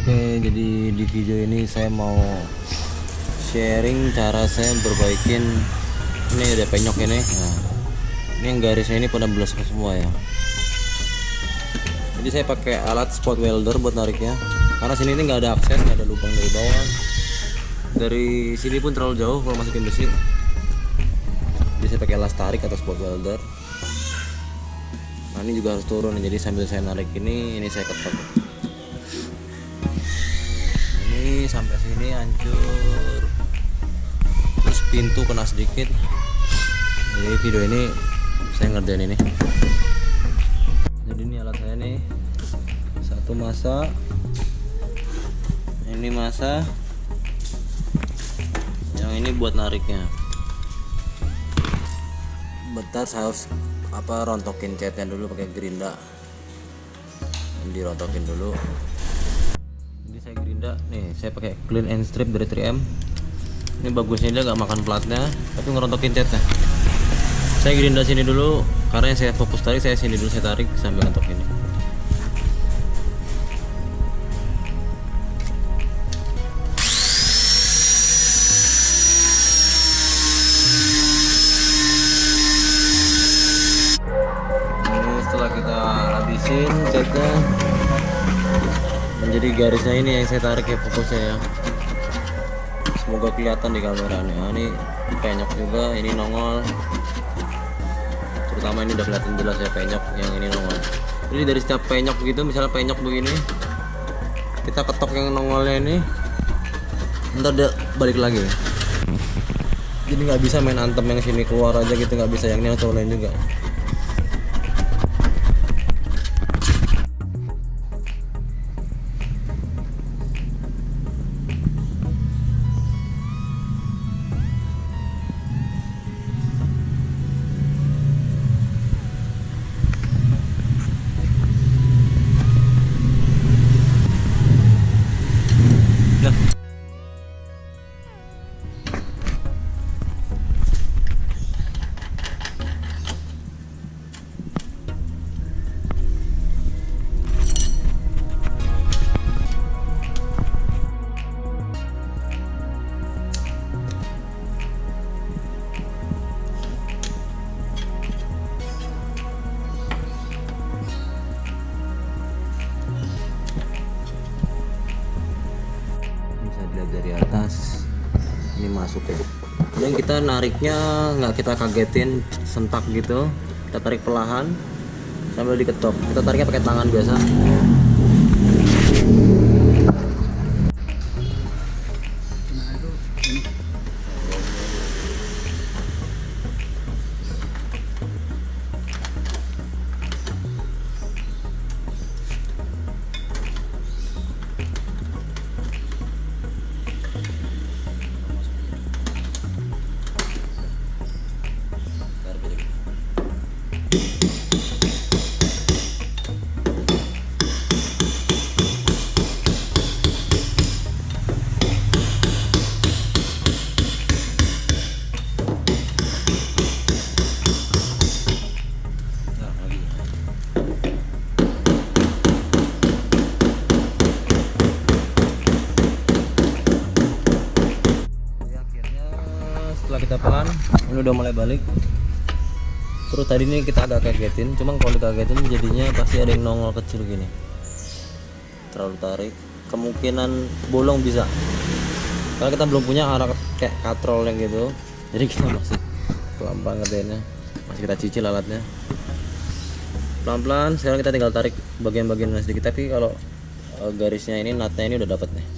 Oke, jadi di video ini saya mau sharing cara saya berbaikin ini udah penyok ini. Nah, ini yang garisnya ini pada belas semua ya. Jadi saya pakai alat spot welder buat nariknya. Karena sini ini nggak ada akses, nggak ada lubang dari bawah. Dari sini pun terlalu jauh kalau masukin besi. Jadi saya pakai alas tarik atau spot welder. Nah, ini juga harus turun. Jadi sambil saya narik ini saya ketok. Ini sampai sini hancur, terus pintu kena sedikit. Jadi video ini saya ngerjain ini. Jadi ini alat saya nih, satu masa, ini masa, yang ini buat nariknya. Bentar saya harus rontokin catnya dulu pakai gerinda. Ini dirontokin dulu. Saya gerinda nih, saya pakai clean and strip dari 3M. Ini bagusnya dia gak makan platnya tapi ngerontokin catnya. Saya gerinda sini dulu karena yang saya fokus tarik, saya sini dulu, saya tarik sambil ngetok ini. Ini setelah kita habisin catnya, jadi garisnya ini yang saya tarik ya, fokusnya ya. Semoga kelihatan di kamera nih. Nah, ini penyok juga, ini nongol. Terutama ini udah kelihatan jelas ya penyok yang ini nongol. Jadi dari setiap penyok gitu, misalnya penyok begini, kita ketok yang nongolnya ini, ntar dia balik lagi. Jadi nggak bisa main antem yang sini keluar aja gitu, nggak bisa. Yang ini harus turunin juga. Dari atas ini masuk ya, dan kita nariknya nggak kita kagetin sentak gitu, kita tarik perlahan sambil diketok. Kita tariknya pakai tangan biasa. Setelah kita pelan, ini udah mulai balik. Terus tadi ini kita agak kagetin, cuman kalau dikagetin jadinya pasti ada yang nongol kecil gini. Terlalu tarik, kemungkinan bolong bisa. Karena kita belum punya arah kayak katrol yang gitu, jadi kita masih pelan-pelan ngerjainnya. Masih kita cicil alatnya. Pelan-pelan. Sekarang kita tinggal tarik bagian-bagian sedikit. Tapi kalau garisnya ini, natnya ini udah dapet nih.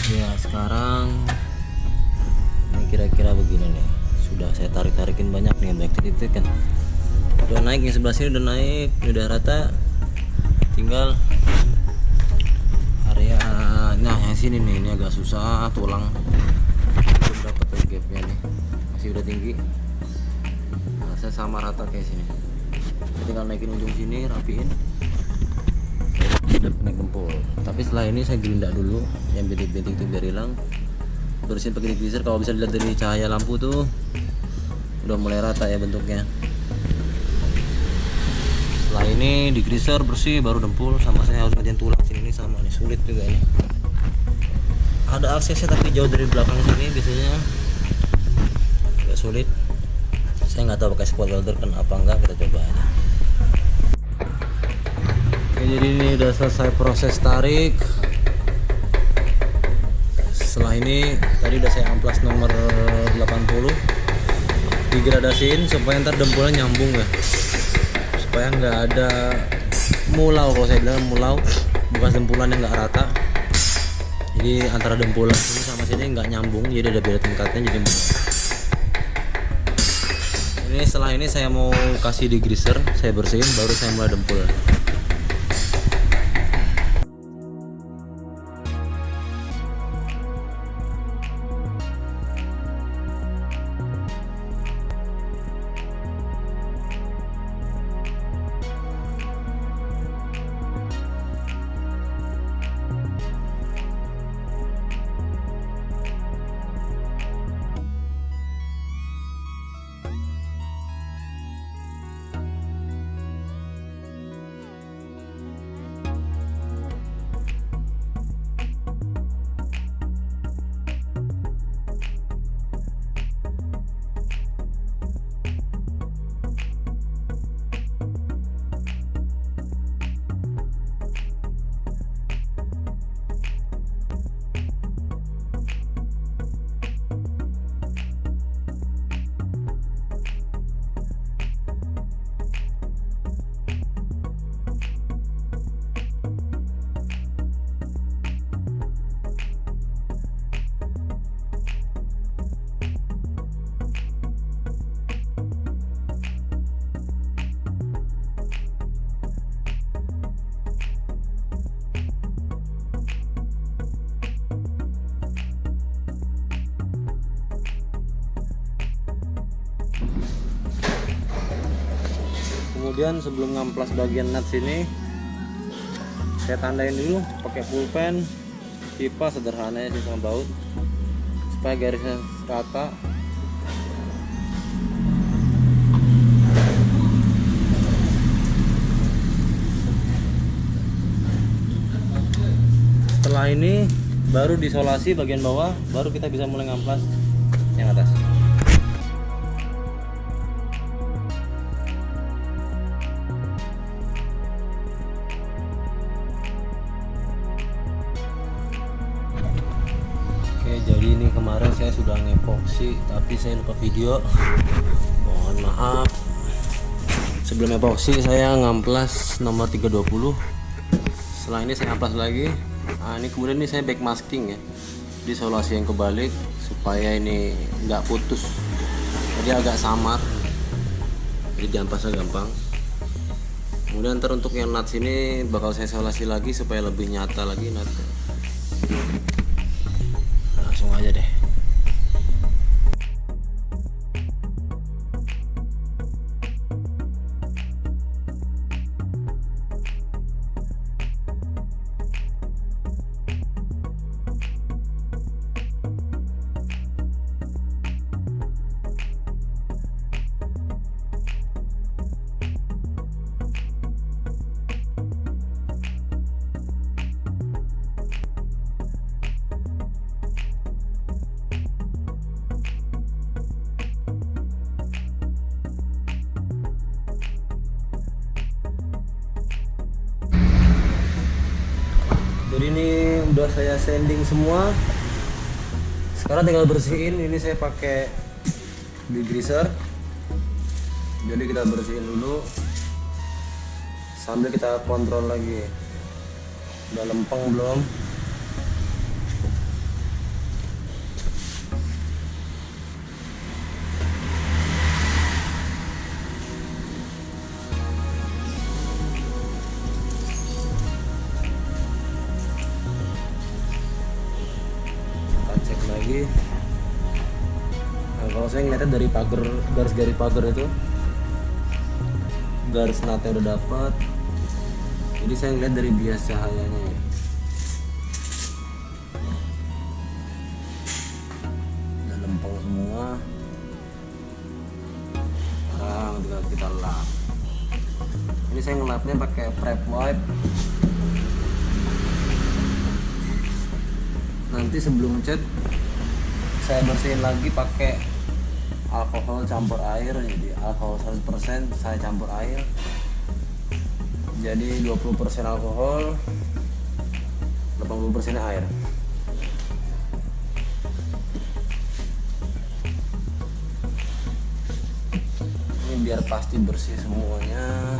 Ya sekarang ini kira-kira begini nih, sudah saya tarikin banyak nih, banyak titik kan udah naik. Yang sebelah sini udah naik, udah rata, tinggal area. Nah yang sini nih, ini agak susah, tulang belum dapat gapnya nih, masih udah tinggi. Nah, saya sama rata kayak sini. Tinggal naikin ujung sini, rapiin, udah naik dempul. Tapi setelah ini saya gerinda dulu yang bintik-bintik itu biar hilang, bersihin pakai degreaser. Kalau bisa dilihat dari cahaya lampu tuh udah mulai rata ya bentuknya. Setelah ini degreaser bersih baru dempul. Sama saya harus ngerjain tulang sini, ini sama nih, sulit juga ini. Ada aksesnya tapi jauh dari belakang sini, biasanya agak sulit. Saya nggak tahu pakai spot welder kan apa enggak, kita coba aja. Oke, jadi ini udah selesai proses tarik. Setelah ini tadi udah saya amplas nomor 80, digradasiin supaya ntar dempulnya nyambung ya, supaya nggak ada mulau. Kalau saya bilang mulau, bekas dempulan yang nggak rata. Jadi antara dempulan ini sama sini nggak nyambung, jadi ada beda tingkatnya, jadi mulau. Ini setelah ini saya mau kasih degreaser, saya bersihin, baru saya mulai dempul. Kemudian sebelum ngamplas bagian nut sini, saya tandain dulu pakai pulpen, pipa sederhana sih sama baut, supaya garisnya rata. Setelah ini baru disolasi bagian bawah, baru kita bisa mulai ngamplas yang atas. Oke, jadi ini kemarin saya sudah ngepoksi tapi saya lupa video, mohon maaf. Sebelum epoksi saya ngamplas nomor 320. Setelah ini saya amplas lagi. Nah, ini kemudian ini saya back masking ya, disolasi yang kebalik supaya ini nggak putus, jadi agak samar, jadi diamplasnya gampang. Kemudian ntar untuk yang nut sini bakal saya solasi lagi supaya lebih nyata lagi nutnya. Langsung aja deh. Jadi ini udah saya sanding semua. Sekarang tinggal bersihin. Ini saya pakai degreaser. Jadi kita bersihin dulu sambil kita kontrol lagi. Udah lempeng belum? Lagi. Nah, kalau saya ngeliatnya lihat dari pagar, garis-garis pagar itu garis natnya udah dapat. Jadi saya lihat dari bias cahayanya ya. Udah lempeng semua. Sekarang tinggal kita lap. Ini saya ngelapnya pakai prep wipe. Nanti sebelum cat saya bersihin lagi pakai alkohol campur air. Jadi alkohol 100% saya campur air, jadi 20% alkohol, 80% air. Ini biar pasti bersih semuanya.